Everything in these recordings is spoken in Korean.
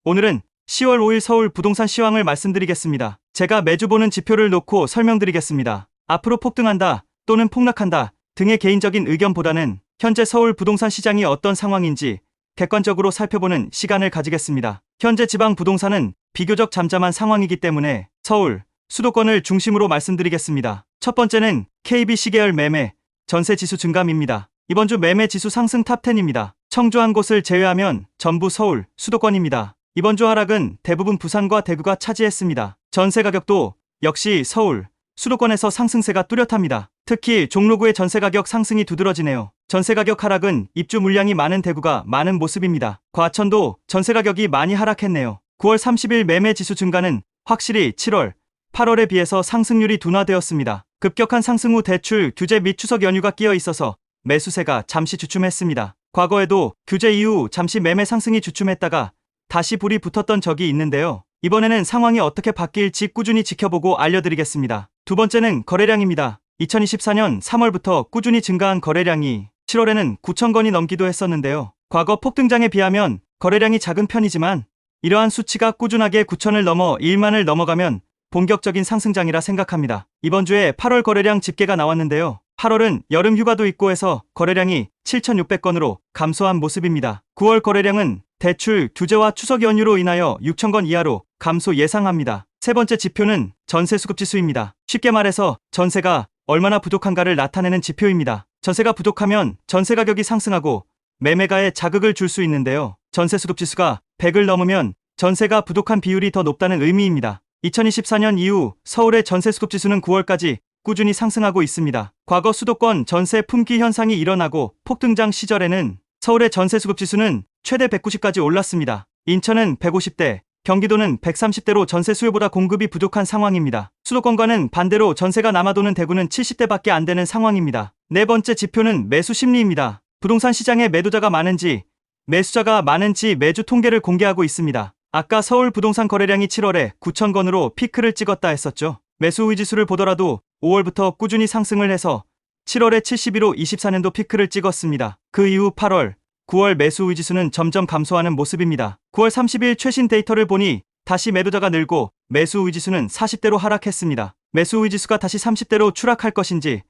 오늘은 10월 5일 서울 부동산 시황을 말씀드리겠습니다. 제가 매주 보는 지표를 놓고 설명드리겠습니다. 앞으로 폭등한다 또는 폭락한다 등의 개인적인 의견보다는 현재 서울 부동산 시장이 어떤 상황인지 객관적으로 살펴보는 시간을 가지겠습니다. 현재 지방 부동산은 비교적 잠잠한 상황이기 때문에 서울, 수도권을 중심으로 말씀드리겠습니다. 첫 번째는 KBC 계열 매매, 전세 지수 증감입니다. 이번 주 매매 지수 상승 탑10입니다. 청주 한 곳을 제외하면 전부 서울, 수도권입니다. 이번 주 하락은 대부분 부산과 대구가 차지했습니다. 전세 가격도 역시 서울, 수도권에서 상승세가 뚜렷합니다. 특히 종로구의 전세 가격 상승이 두드러지네요. 전세 가격 하락은 입주 물량이 많은 대구가 많은 모습입니다. 과천도 전세 가격이 많이 하락했네요. 9월 30일 매매 지수 증가는 확실히 7월, 8월에 비해서 상승률이 둔화되었습니다. 급격한 상승 후 대출 규제 및 추석 연휴가 끼어 있어서 매수세가 잠시 주춤했습니다. 과거에도 규제 이후 잠시 매매 상승이 주춤했다가 다시 불이 붙었던 적이 있는데요. 이번에는 상황이 어떻게 바뀔지 꾸준히 지켜보고 알려드리겠습니다. 두 번째는 거래량입니다. 2024년 3월부터 꾸준히 증가한 거래량이 7월에는 9천 건이 넘기도 했었는데요. 과거 폭등장에 비하면 거래량이 작은 편이지만 이러한 수치가 꾸준하게 9천을 넘어 1만을 넘어가면 본격적인 상승장이라 생각합니다. 이번 주에 8월 거래량 집계가 나왔는데요. 8월은 여름 휴가도 있고 해서 거래량이 7,600건으로 감소한 모습입니다. 9월 거래량은 대출 규제와 추석 연휴로 인하여 6천 건 이하로 감소 예상합니다. 세 번째 지표는 전세 수급 지수입니다. 쉽게 말해서 전세가 얼마나 부족한가를 나타내는 지표입니다. 전세가 부족하면 전세 가격이 상승하고 매매가에 자극을 줄 수 있는데요. 전세 수급 지수가 100을 넘으면 전세가 부족한 비율이 더 높다는 의미입니다. 2024년 이후 서울의 전세 수급 지수는 9월까지 꾸준히 상승하고 있습니다. 과거 수도권 전세 품귀 현상이 일어나고 폭등장 시절에는 서울의 전세 수급 지수는 최대 190까지 올랐습니다. 인천은 150대, 경기도는 130대로 전세 수요보다 공급이 부족한 상황입니다. 수도권과는 반대로 전세가 남아도는 대구는 70대밖에 안 되는 상황입니다. 네 번째 지표는 매수 심리입니다. 부동산 시장에 매도자가 많은지 매수자가 많은지 매주 통계를 공개하고 있습니다. 아까 서울 부동산 거래량이 7월에 9천 건으로 피크를 찍었다 했었죠. 매수 우위 지수를 보더라도 5월부터 꾸준히 상승을 해서 7월에 72로 24년도 피크를 찍었습니다. 그 이후 8월, 9월 매수 우위 지수는 점점 감소하는 모습입니다. 9월 30일 최신 데이터를 보니 다시 매도자가 늘고 매수 우위 지수는 40대로 하락했습니다. 매수 우위 지수가 다시 30대로 추락할 것인지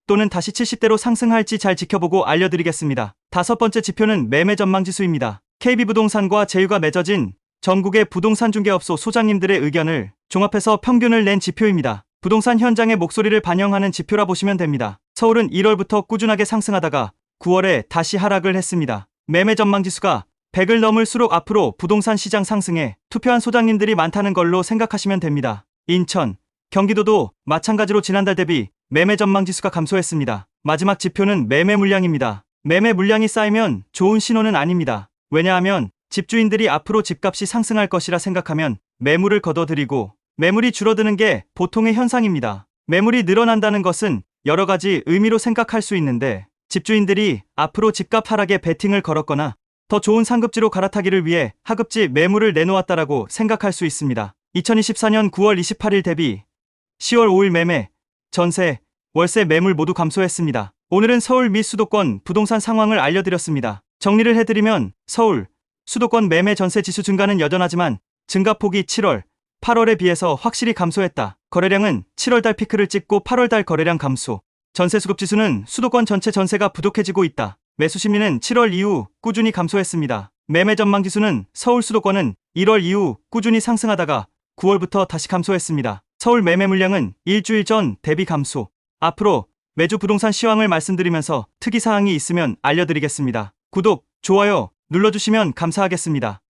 또는 다시 70대로 상승할지 잘 지켜보고 알려드리겠습니다. 다섯 번째 지표는 매매 전망 지수입니다. KB부동산과 제휴가 맺어진 전국의 부동산 중개업소 소장님들의 의견을 종합해서 평균을 낸 지표입니다. 부동산 현장의 목소리를 반영하는 지표라 보시면 됩니다. 서울은 1월부터 꾸준하게 상승하다가 9월에 다시 하락을 했습니다. 매매 전망 지수가 100을 넘을수록 앞으로 부동산 시장 상승에 투표한 소장님들이 많다는 걸로 생각하시면 됩니다. 인천, 경기도도 마찬가지로 지난달 대비 매매 전망 지수가 감소했습니다. 마지막 지표는 매매 물량입니다. 매매 물량이 쌓이면 좋은 신호는 아닙니다. 왜냐하면 집주인들이 앞으로 집값이 상승할 것이라 생각하면 매물을 걷어들이고 매물이 줄어드는 게 보통의 현상입니다. 매물이 늘어난다는 것은 여러 가지 의미로 생각할 수 있는데 집주인들이 앞으로 집값 하락에 베팅을 걸었거나 더 좋은 상급지로 갈아타기를 위해 하급지 매물을 내놓았다라고 생각할 수 있습니다. 2024년 9월 28일 대비 10월 5일 매매, 전세, 월세 매물 모두 감소했습니다. 오늘은 서울 및 수도권 부동산 상황을 알려드렸습니다. 정리를 해드리면 서울, 수도권 매매 전세 지수 증가는 여전하지만 증가폭이 7월, 8월에 비해서 확실히 감소했다. 거래량은 7월달 피크를 찍고 8월달 거래량 감소. 전세 수급 지수는 수도권 전체 전세가 부족해지고 있다. 매수 심리는 7월 이후 꾸준히 감소했습니다. 매매 전망 지수는 서울 수도권은 1월 이후 꾸준히 상승하다가 9월부터 다시 감소했습니다. 서울 매매 물량은 일주일 전 대비 감소. 앞으로 매주 부동산 시황을 말씀드리면서 특이사항이 있으면 알려드리겠습니다. 구독, 좋아요 눌러주시면 감사하겠습니다.